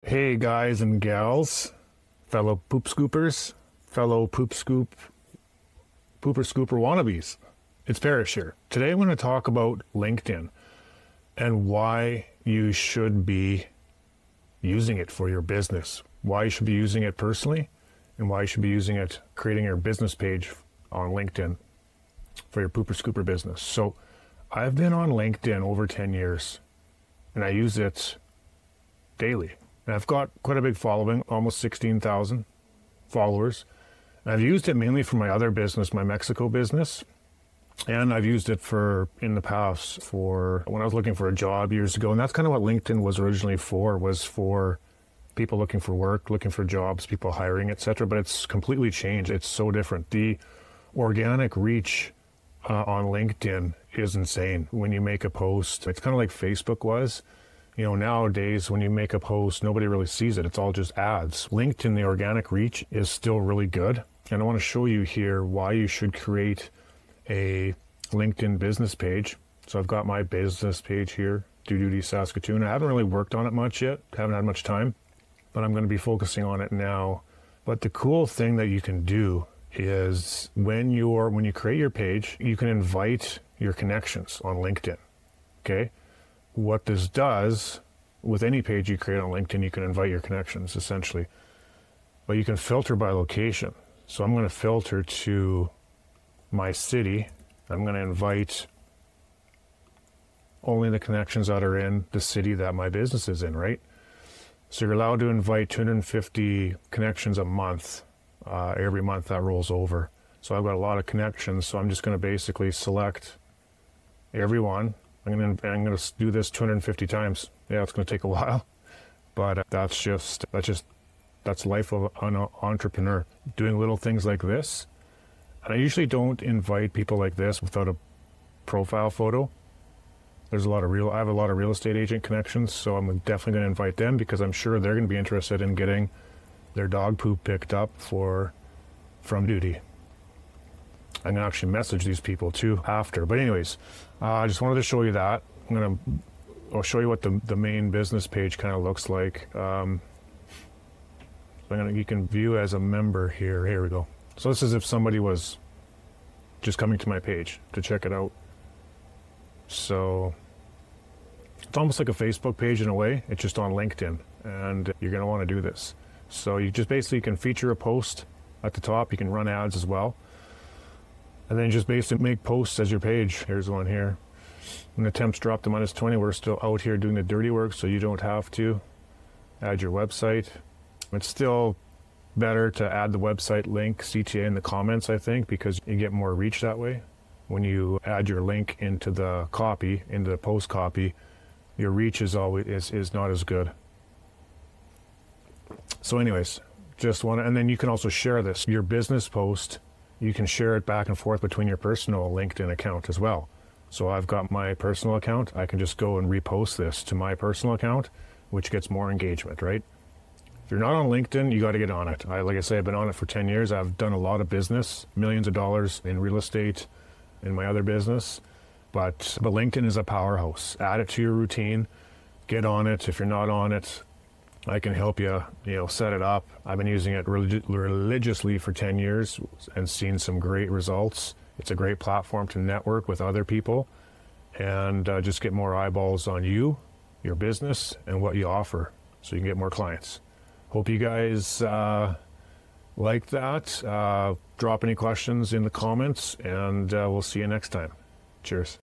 Hey guys and gals, fellow poop scoopers, fellow pooper scooper wannabes. It's Parrish here. Today I'm going to talk about LinkedIn and why you should be using it for your business. Why you should be using it personally and why you should be using it creating your business page on LinkedIn for your pooper scooper business. So I've been on LinkedIn over 10 years and I use it daily. And I've got quite a big following, almost 16,000 followers. And I've used it mainly for my other business, my Mexico business. And I've used it in the past for when I was looking for a job years ago. And that's kind of what LinkedIn was originally for, was for people looking for work, looking for jobs, people hiring, etc. But it's completely changed. It's so different. The organic reach on LinkedIn is insane. When you make a post, it's kind of like Facebook was. You know, nowadays when you make a post, nobody really sees it. It's all just ads. LinkedIn, the organic reach is still really good. And I want to show you here why you should create a LinkedIn business page. So I've got my business page here, Do Duty Saskatoon. I haven't really worked on it much yet, haven't had much time, but I'm going to be focusing on it now. But the cool thing that you can do is when you create your page, you can invite your connections on LinkedIn. Okay? What this does, with any page you create on LinkedIn, you can invite your connections, essentially. But you can filter by location. So I'm going to filter to my city. I'm going to invite only the connections that are in the city that my business is in, right? So you're allowed to invite 250 connections a month. Every month that rolls over. So I've got a lot of connections, so I'm just going to basically select everyone. I'm going to do this 250 times. Yeah, it's going to take a while, but that's life of an entrepreneur, doing little things like this. And I usually don't invite people like this without a profile photo. I have a lot of real estate agent connections, so I'm definitely going to invite them because I'm sure they're going to be interested in getting their dog poop picked up from duty. I'm going to actually message these people too after. But anyways, I just wanted to show you that. I'll show you what the main business page kind of looks like. You can view as a member here. Here we go. So this is if somebody was just coming to my page to check it out. So it's almost like a Facebook page in a way. It's just on LinkedIn, and you're going to want to do this. So you just basically can feature a post at the top. You can run ads as well. And then just basically make posts as your page. Here's one here. When the temps drop to -20, we're still out here doing the dirty work, so you don't have to add your website. It's still better to add the website link, CTA, in the comments, I think, because you get more reach that way. When you add your link into the copy, into the post copy, your reach is not as good. So anyways, and then you can also share this. Your business post, you can share it back and forth between your personal LinkedIn account as well. So I've got my personal account. I can just go and repost this to my personal account, which gets more engagement, right? If you're not on LinkedIn, you got to get on it. Like I say, I've been on it for 10 years. I've done a lot of business, millions of dollars in real estate in my other business. But LinkedIn is a powerhouse. Add it to your routine. Get on it. If you're not on it, I can help you, set it up. I've been using it religiously for 10 years and seen some great results. It's a great platform to network with other people and just get more eyeballs on you, your business, and what you offer so you can get more clients. Hope you guys like that. Drop any questions in the comments, and we'll see you next time. Cheers.